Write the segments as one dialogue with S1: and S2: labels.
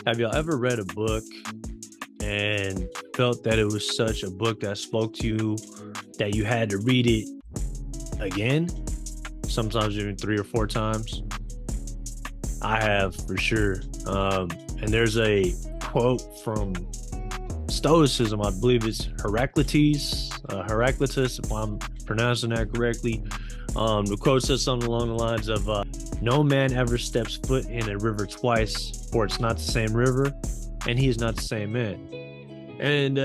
S1: Have y'all ever read a book and felt that it was such a book that spoke to you that you had to read it again? Sometimes even 3 or 4 times. I have for sure. And there's a quote from Stoicism, I believe it's Heraclitus, if I'm pronouncing that correctly. The quote says something along the lines of, no man ever steps foot in a river twice, for it's not the same river, and he is not the same man. And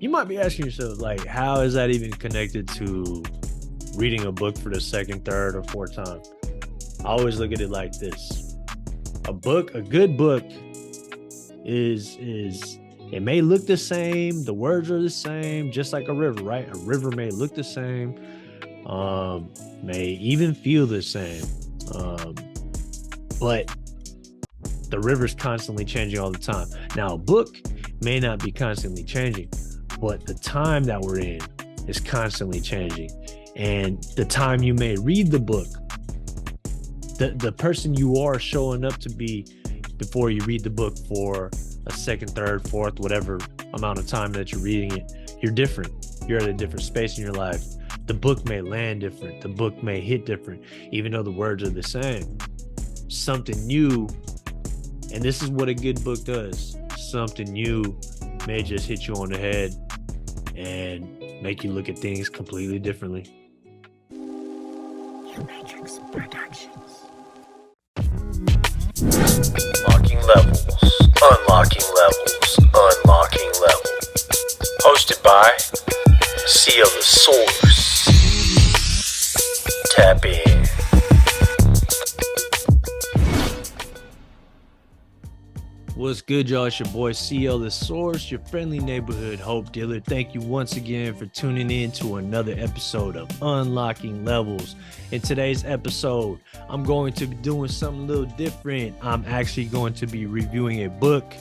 S1: you might be asking yourself, like, how is that even connected to reading a book for the second, third, or fourth time? I always look at it like this. A good book is it may look the same, the words are the same, just like a river, right? A river may look the same, may even feel the same, but the river's constantly changing all the time. Now, a book may not be constantly changing, but the time that we're in is constantly changing. And the time you may read the book, the person you are showing up to be before you read the book for a second, third, fourth, whatever amount of time that you're reading it, you're different. You're at a different space in your life. The book may land different. The book may hit different, even though the words are the same. Something new, and this is what a good book does. Something new may just hit you on the head and make you look at things completely differently.
S2: Matrix Productions.
S3: Unlocking levels, unlocking levels, unlocking levels. Hosted by Seal the Source. Tap in.
S1: What's good, y'all? It's your boy CL the Source, your friendly neighborhood hope dealer. Thank you once again for tuning in to another episode of Unlocking Levels. In today's episode, I'm going to be doing something a little different. I'm actually going to be reviewing a book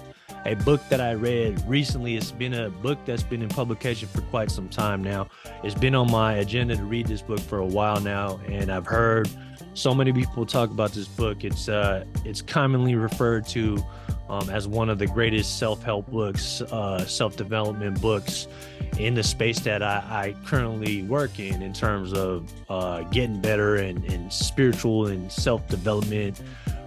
S1: that I read recently. It's been a book that's been in publication for quite some time now. It's been on my agenda to read this book for a while now, and I've heard so many people talk about this book. It's commonly referred to as one of the greatest self-help books, self-development books in the space that I currently work in terms of getting better and spiritual and self-development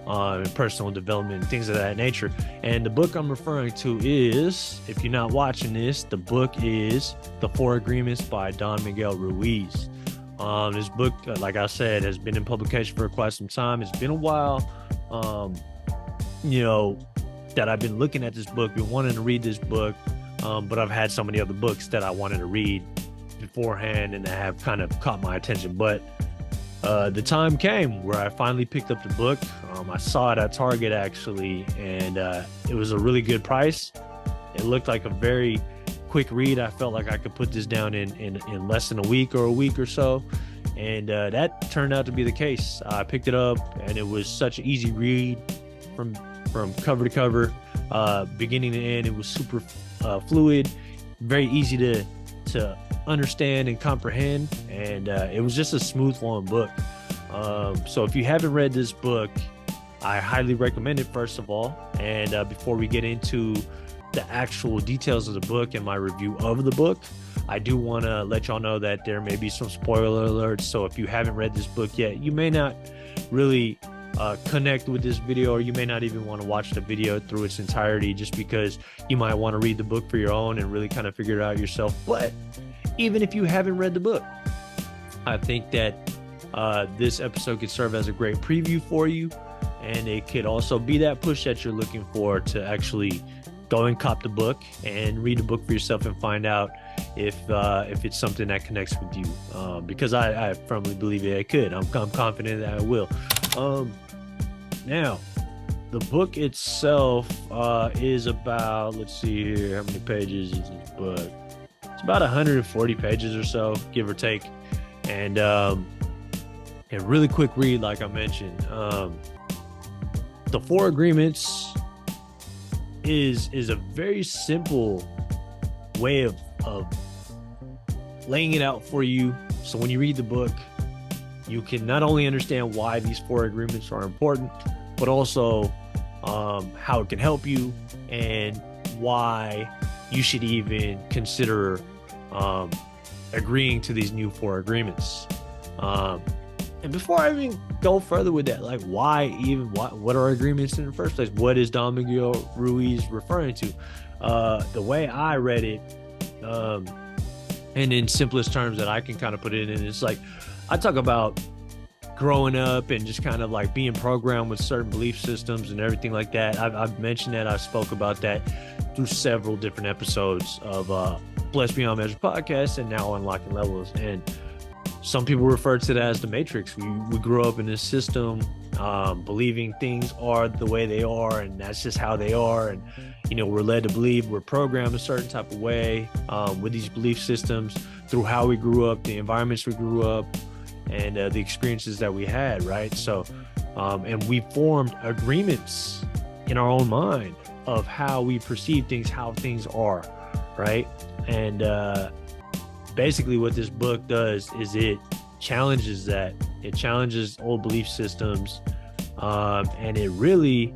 S1: and personal development, things of that nature. And the book I'm referring to is, if you're not watching this, the book is The 4 Agreements by Don Miguel Ruiz. This book, like I said, has been in publication for quite some time. It's been a while, that I've been looking at this book, been wanting to read this book, but I've had so many other books that I wanted to read beforehand and that have kind of caught my attention. But the time came where I finally picked up the book. I saw it at Target, actually, and it was a really good price. It looked like a very quick read. I felt like I could put this down in less than a week or so, and that turned out to be the case. I picked it up, and it was such an easy read from cover to cover, beginning to end. It was super fluid, very easy to understand and comprehend, and it was just a smooth flowing book. So if you haven't read this book, I highly recommend it, first of all. And before we get into the actual details of the book and my review of the book, I do want to let y'all know that there may be some spoiler alerts. So if you haven't read this book yet, you may not really connect with this video, or you may not even want to watch the video through its entirety, just because you might want to read the book for your own and really kind of figure it out yourself. But even if you haven't read the book, I think that this episode could serve as a great preview for you, and it could also be that push that you're looking for to actually go and cop the book and read the book for yourself and find out if it's something that connects with you, because I firmly believe it could. I'm confident that it will. Now, the book itself is about, let's see here, how many pages is this book? It's about 140 pages or so, give or take. And a really quick read, like I mentioned. The 4 Agreements is a very simple way of laying it out for you. So when you read the book, you can not only understand why these 4 agreements are important, but also how it can help you, and why you should even consider agreeing to these new 4 agreements. And before I even go further with that, like what are agreements in the first place? What is Don Miguel Ruiz referring to? The way I read it, and in simplest terms that I can kind of put it in, it's like, I talk about growing up and just kind of like being programmed with certain belief systems and everything like that. I've mentioned that. I spoke about that through several different episodes of Blessed Beyond Measure podcast, and now Unlocking Levels. And some people refer to that as the Matrix. We grew up in this system, believing things are the way they are, and that's just how they are. And, you know, we're led to believe we're programmed a certain type of way with these belief systems through how we grew up, the environments we grew up, and the experiences that we had, right? So, and we formed agreements in our own mind of how we perceive things, how things are, right? And basically what this book does is it challenges that. It challenges old belief systems, and it really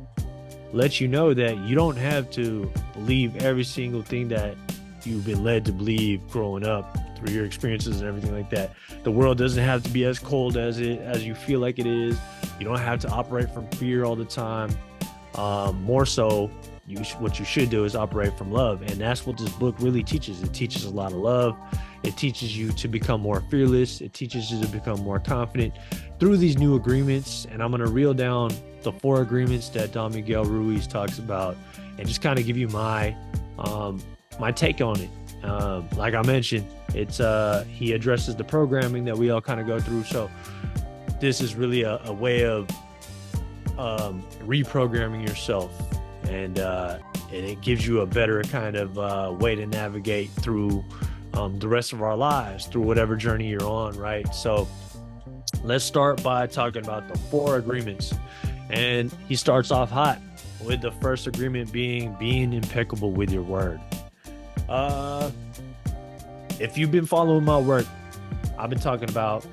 S1: lets you know that you don't have to believe every single thing that you've been led to believe growing up through your experiences and everything like that. The world doesn't have to be as cold as you feel like it is. You don't have to operate from fear all the time. More so, what you should do is operate from love. And that's what this book really teaches. It teaches a lot of love. It teaches you to become more fearless. It teaches you to become more confident through these new agreements. And I'm going to reel down the 4 agreements that Don Miguel Ruiz talks about, and just kind of give you my take on it. Like I mentioned, it's he addresses the programming that we all kind of go through. So this is really a way of reprogramming yourself, and it gives you a better kind of way to navigate through the rest of our lives, through whatever journey you're on, right? So let's start by talking about the 4 agreements. And he starts off hot with the first agreement being impeccable with your word. If you've been following my work, I've been talking about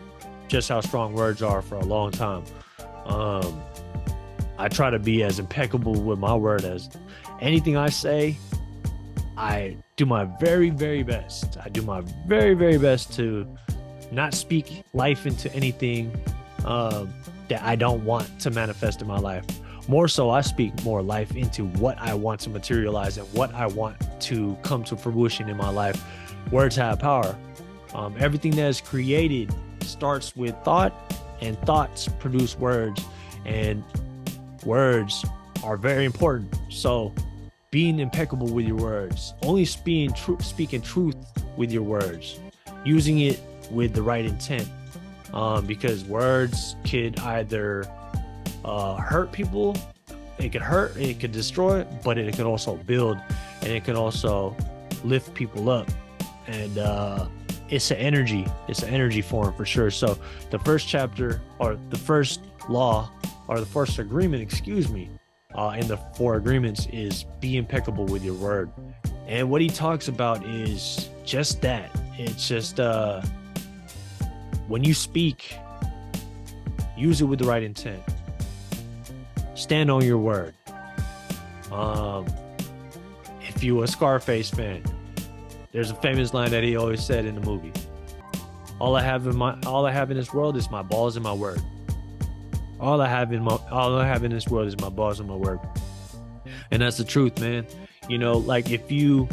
S1: just how strong words are for a long time. I try to be as impeccable with my word as anything I say. I do my very, very best. I do my very, very best to not speak life into anything that I don't want to manifest in my life. More so, I speak more life into what I want to materialize and what I want to come to fruition in my life. Words have power. Everything that is created starts with thought, and thoughts produce words, and words are very important. So being impeccable with your words, only speaking truth with your words, using it with the right intent, because words could either hurt people, it could hurt, it could destroy, but it could also build, and it can also lift people up. And it's an energy form for sure. So the first chapter, or the first law, or the first agreement, in the 4 agreements, is be impeccable with your word. And what he talks about is just that. It's just when you speak, use it with the right intent. Stand on your word. If you're a Scarface fan, there's a famous line that he always said in the movie: all I have in this world is my balls and my word. All I have in this world is my balls and my word. And that's the truth, man. You know, like if you're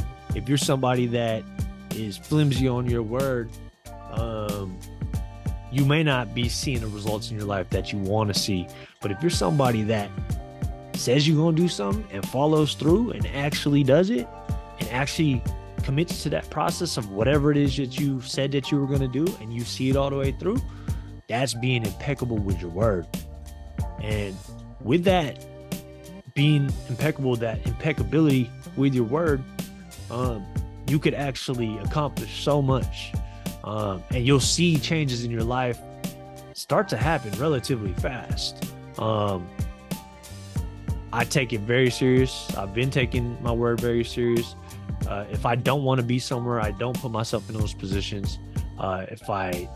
S1: somebody that is flimsy on your word, you may not be seeing the results in your life that you want to see. But if you're somebody that says you're going to do something and follows through and actually does it, and actually commits to that process of whatever it is that you said that you were going to do, and you see it all the way through, that's being impeccable with your word. And with that, being impeccable, that impeccability with your word, you could actually accomplish so much. And you'll see changes in your life start to happen relatively fast. I take it very serious. I've been taking my word very serious. If I don't want to be somewhere, I don't put myself in those positions. If I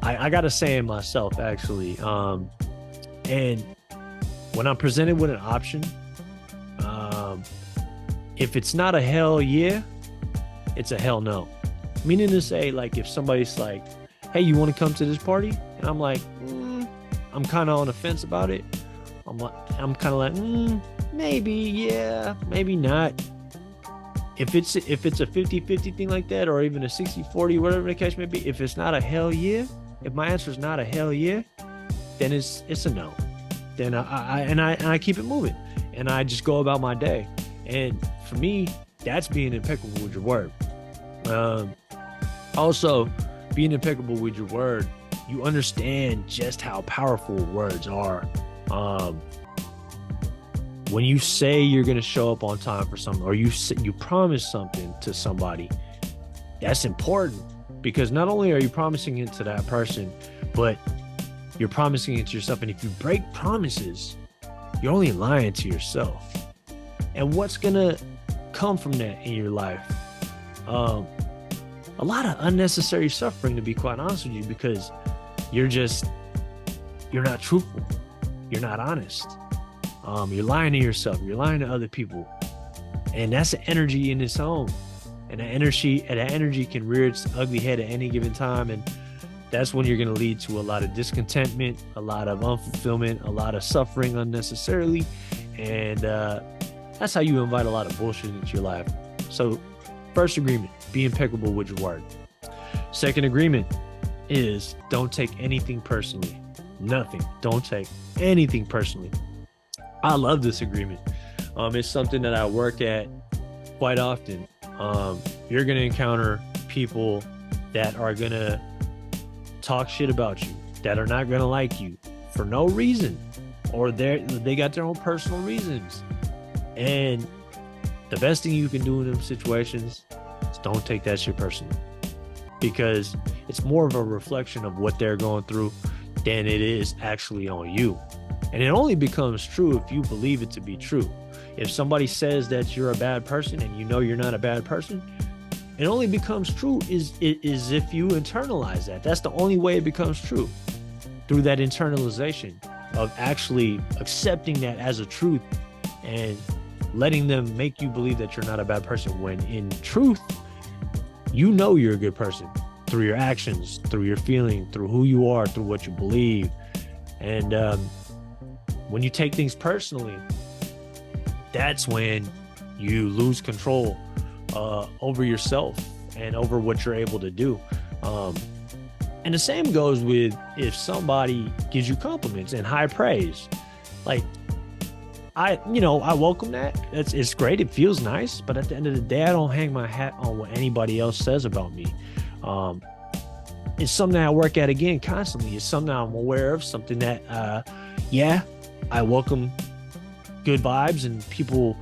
S1: got a saying myself, actually. And when I'm presented with an option, if it's not a hell yeah, it's a hell no. Meaning to say, like, if somebody's like, hey, you want to come to this party? And I'm like, I'm kind of on the fence about it. I'm kind of like, maybe, yeah, maybe not. If it's a 50-50 thing like that, or even a 60-40, whatever the case may be, if it's not a hell yeah, if my answer is not a hell yeah, then it's a no. Then I keep it moving, and I just go about my day. And for me, that's being impeccable with your word. Also, being impeccable with your word, you understand just how powerful words are. When you say you're going to show up on time for something, or you promise something to somebody, that's important, because not only are you promising it to that person, but you're promising it to yourself. And if you break promises, you're only lying to yourself. And what's going to come from that in your life? A lot of unnecessary suffering, to be quite honest with you, because you're not truthful. You're not honest. You're lying to yourself. You're lying to other people. And that's an energy in its own. And that energy can rear its ugly head at any given time. And that's when you're going to lead to a lot of discontentment, a lot of unfulfillment, a lot of suffering unnecessarily. And that's how you invite a lot of bullshit into your life. So, first agreement, be impeccable with your word. Second agreement is don't take anything personally. Nothing. Don't take anything personally. I love this agreement. It's something that I work at quite often. You're going to encounter people that are going to talk shit about you, that are not going to like you for no reason, or they got their own personal reasons. And the best thing you can do in them situations is don't take that shit personally, because it's more of a reflection of what they're going through than it is actually on you. And it only becomes true if you believe it to be true. If somebody says that you're a bad person and you know you're not a bad person, it only becomes true is if you internalize that. That's the only way it becomes true, through that internalization of actually accepting that as a truth and letting them make you believe that you're not a bad person, when in truth, you know you're a good person through your actions, through your feeling, through who you are, through what you believe. And when you take things personally, that's when you lose control over yourself and over what you're able to do. And the same goes with if somebody gives you compliments and high praise. Like, I welcome that. It's great. It feels nice. But at the end of the day, I don't hang my hat on what anybody else says about me. It's something I work at, again, constantly. It's something I'm aware of, something that, I welcome good vibes and people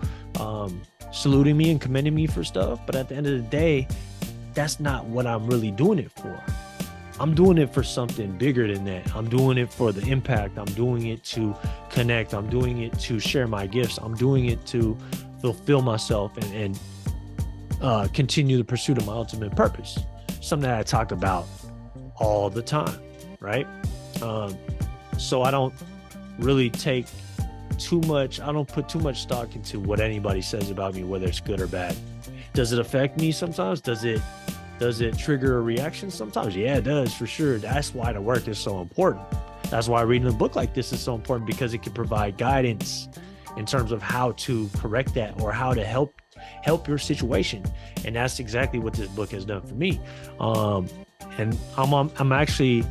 S1: saluting me and commending me for stuff. But at the end of the day, that's not what I'm really doing it for. I'm doing it for something bigger than that. I'm doing it for the impact. I'm doing it to connect. I'm doing it to share my gifts. I'm doing it to fulfill myself and continue the pursuit of my ultimate purpose. Something that I talk about all the time, right? So I don't really take too much. I don't put too much stock into what anybody says about me, whether it's good or bad. Does it affect me sometimes? Does it trigger a reaction sometimes? Yeah, it does, for sure. That's why the work is so important. That's why reading a book like this is so important, because it can provide guidance in terms of how to correct that or how to help your situation. And that's exactly what this book has done for me. And I'm actually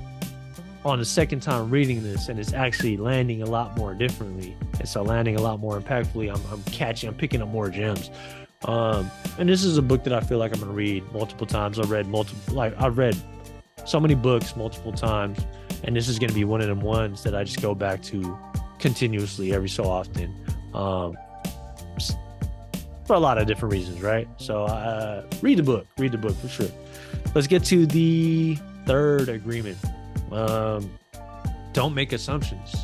S1: on the second time reading this, and it's actually landing a lot more differently. It's landing a lot more impactfully. I'm picking up more gems. And this is a book that I feel like I'm going to read multiple times. I've read so many books multiple times, and this is going to be one of them ones that I just go back to continuously every so often, for a lot of different reasons, right? So read the book for sure. Let's get to the third agreement. Don't make assumptions.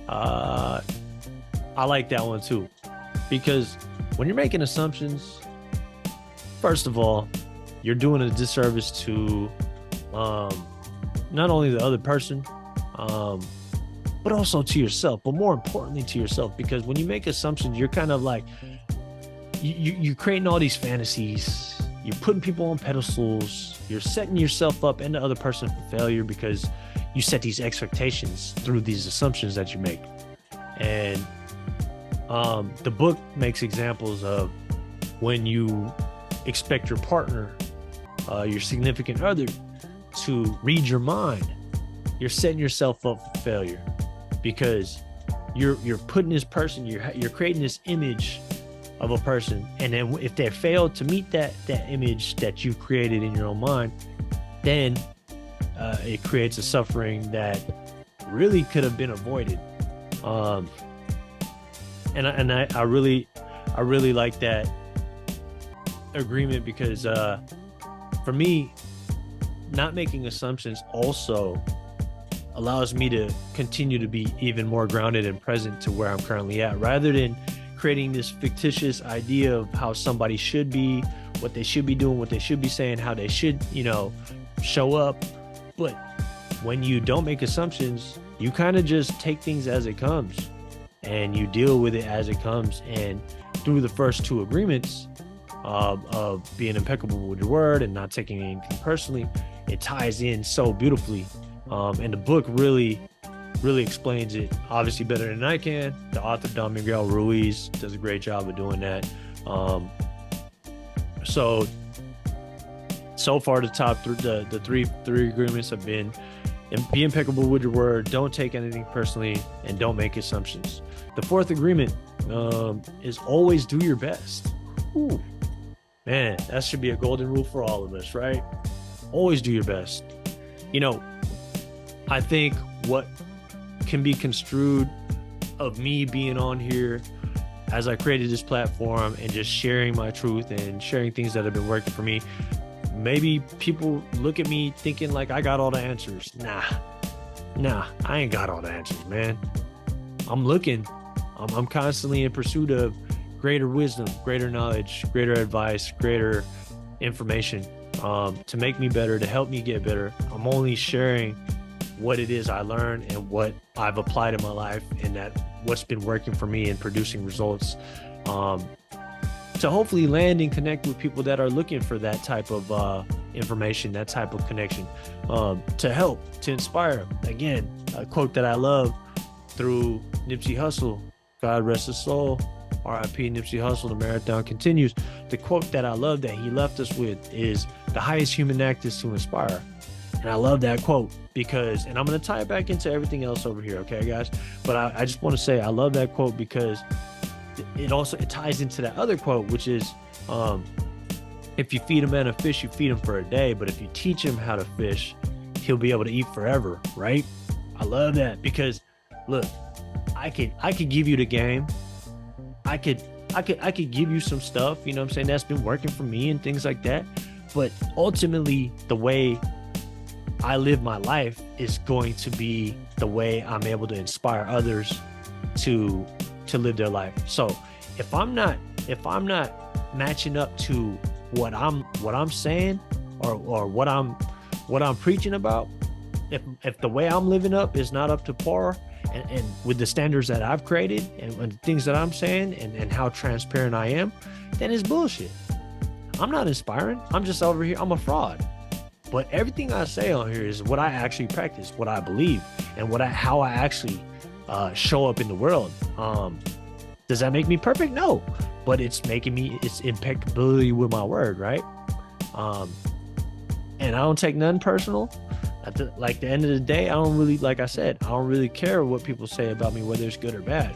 S1: I like that one too, because when you're making assumptions, first of all, you're doing a disservice to not only the other person, but also to yourself, but more importantly to yourself. Because when you make assumptions, you're kind of like, you're creating all these fantasies. You're putting people on pedestals. You're setting yourself up and the other person for failure because you set these expectations through these assumptions that you make. And the book makes examples of when you expect your partner, your significant other, to read your mind, you're setting yourself up for failure because you're putting this person, you're creating this image of a person, and then if they fail to meet that image that you created in your own mind, then it creates a suffering that really could have been avoided. And I really like that agreement because for me, not making assumptions also allows me to continue to be even more grounded and present to where I'm currently at, rather than creating this fictitious idea of how somebody should be, what they should be doing, what they should be saying, how they should, show up. But when you don't make assumptions, you kind of just take things as it comes and you deal with it as it comes. And through the first two agreements of being impeccable with your word and not taking anything personally, it ties in so beautifully. And the book really explains it, obviously better than I can. The author, Don Miguel Ruiz, does a great job of doing that. So far, the top the three agreements have been: be impeccable with your word, don't take anything personally, and don't make assumptions. The fourth agreement is always do your best. Ooh, man, that should be a golden rule for all of us, right? Always do your best. I think what can be construed of me being on here as I created this platform and just sharing my truth and sharing things that have been working for me, maybe people look at me thinking like I got all the answers. Nah, I ain't got all the answers, man. I'm looking. I'm constantly in pursuit of greater wisdom, greater knowledge, greater advice, greater information to make me better, to help me get better. I'm only sharing what it is I learned and what I've applied in my life, and that what's been working for me and producing results, to hopefully land and connect with people that are looking for that type of information, that type of connection, to help, to inspire. Again, a quote that I love through Nipsey Hussle, God rest his soul, R.I.P. Nipsey Hussle, the marathon continues. The quote that I love that he left us with is, the highest human act is to inspire. And I love that quote because, and I'm going to tie it back into everything else over here, okay, guys? But I just want to say I love that quote because it ties into that other quote, which is, if you feed a man a fish, you feed him for a day. But if you teach him how to fish, he'll be able to eat forever, right? I love that because, look, I could give you the game. I could give you some stuff, you know what I'm saying, that's been working for me and things like that. But ultimately, the way I live my life is going to be the way I'm able to inspire others to live their life. So if I'm not matching up to what I'm saying or what I'm preaching about, if the way I'm living up is not up to par and with the standards that I've created and the things that I'm saying and how transparent I am, then it's bullshit. I'm not inspiring. I'm just over here. I'm a fraud. But everything I say on here is what I actually practice, what I believe, and how I actually show up in the world. Does that make me perfect? No, but it's impeccability with my word, right? And I don't take nothing personal. At the end of the day, I don't really, like I said, I don't really care what people say about me, whether it's good or bad.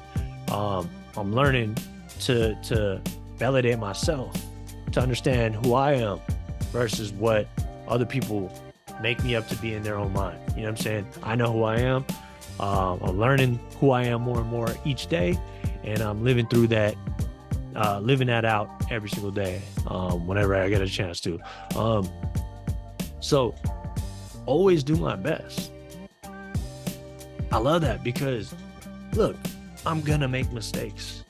S1: I'm learning to validate myself, to understand who I am versus what other people make me up to be in their own mind. You know what I'm saying? I know who I am. I'm learning who I am more and more each day, and I'm living through that, living that out every single day, whenever I get a chance to. So always do my best. I love that because, look, I'm gonna make mistakes.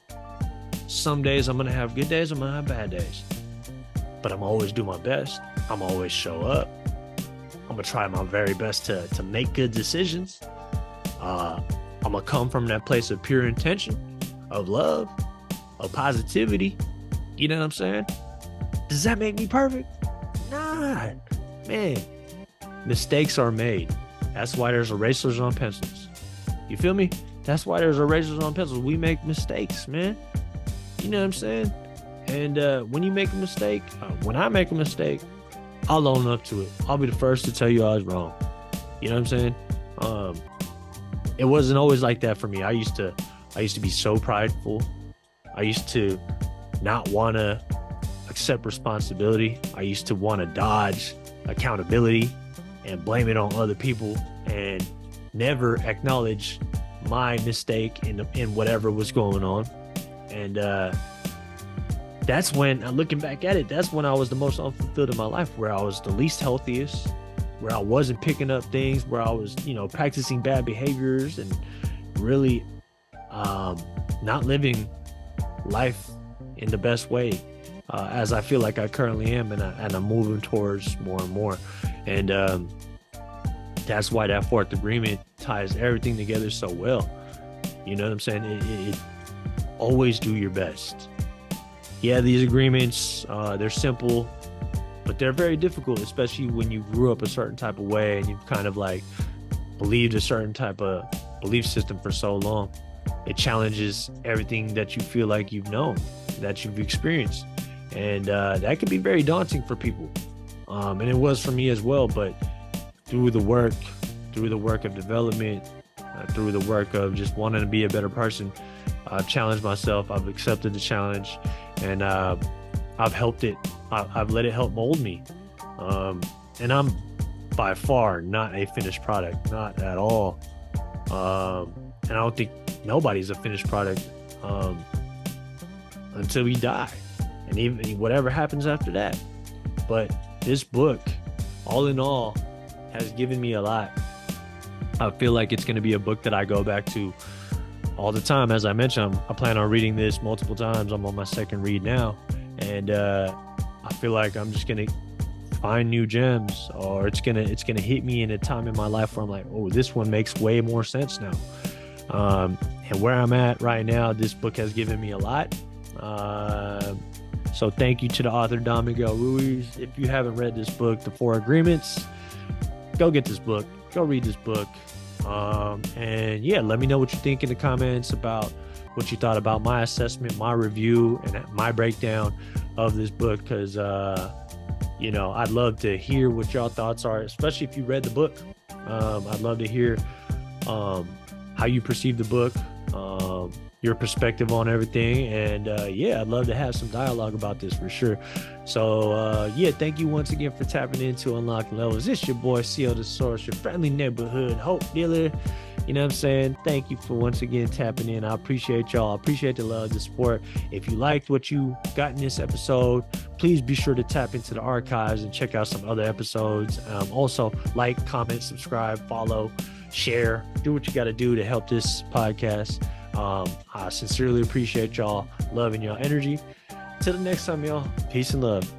S1: Some days I'm gonna have good days, I'm gonna have bad days, but I'm always do my best. I'm always show up. I'm gonna try my very best to make good decisions. I'm gonna come from that place of pure intention, of love, of positivity, You know what I'm saying? Does that make me perfect? Nah, man. Mistakes are made. That's why there's erasers on pencils. You feel me? That's why there's erasers on pencils. We make mistakes, man. You know what I'm saying? And when you make a mistake, when I make a mistake, I'll own up to it. I'll be the first to tell you I was wrong. You know what I'm saying? It wasn't always like that for me. I used to be so prideful. I used to not want to accept responsibility. I used to want to dodge accountability and blame it on other people and never acknowledge my mistake in whatever was going on. And that's when, looking back at it, that's when I was the most unfulfilled in my life, where I was the least healthiest, where I wasn't picking up things, where I was, practicing bad behaviors and really not living life in the best way, as I feel like I currently am, and I'm moving towards more and more. And that's why that fourth agreement ties everything together so well. You know what I'm saying? It always do your best. Yeah, these agreements, they're simple, but they're very difficult, especially when you grew up a certain type of way and you've kind of like believed a certain type of belief system for so long. It challenges everything that you feel like you've known, that you've experienced. And that can be very daunting for people. And it was for me as well, but through the work of development, through the work of just wanting to be a better person, I've challenged myself. I've accepted the challenge, and I've helped it. I've let it help mold me. And I'm by far not a finished product, not at all. And I don't think nobody's a finished product until we die, and even whatever happens after that. But this book, all in all, has given me a lot. I feel like it's going to be a book that I go back to all the time. As I mentioned, I plan on reading this multiple times. I'm on my second read now, and I feel like I'm just going to find new gems, or it's gonna hit me in a time in my life where I'm like, oh, this one makes way more sense now. And where I'm at right now, this book has given me a lot. So thank you to the author, Don Miguel Ruiz. If you haven't read this book, The Four Agreements, go get this book. Go read this book. And yeah, let me know what you think in the comments about what you thought about my assessment, my review, and my breakdown of this book. Because, I'd love to hear what y'all thoughts are, especially if you read the book. I'd love to hear how you perceive the book, your perspective on everything. And I'd love to have some dialogue about this for sure. So thank you once again for tapping into Unlocking Levels. It's your boy CO the Source, your friendly neighborhood hope dealer. You know what I'm saying? Thank you for once again tapping in. I appreciate y'all. I appreciate the love, the support. If you liked what you got in this episode, please be sure to tap into the archives and check out some other episodes. Also, like, comment, subscribe, follow, share, do what you got to do to help this podcast. I sincerely appreciate y'all, loving y'all energy. Till the next time, y'all. Peace and love.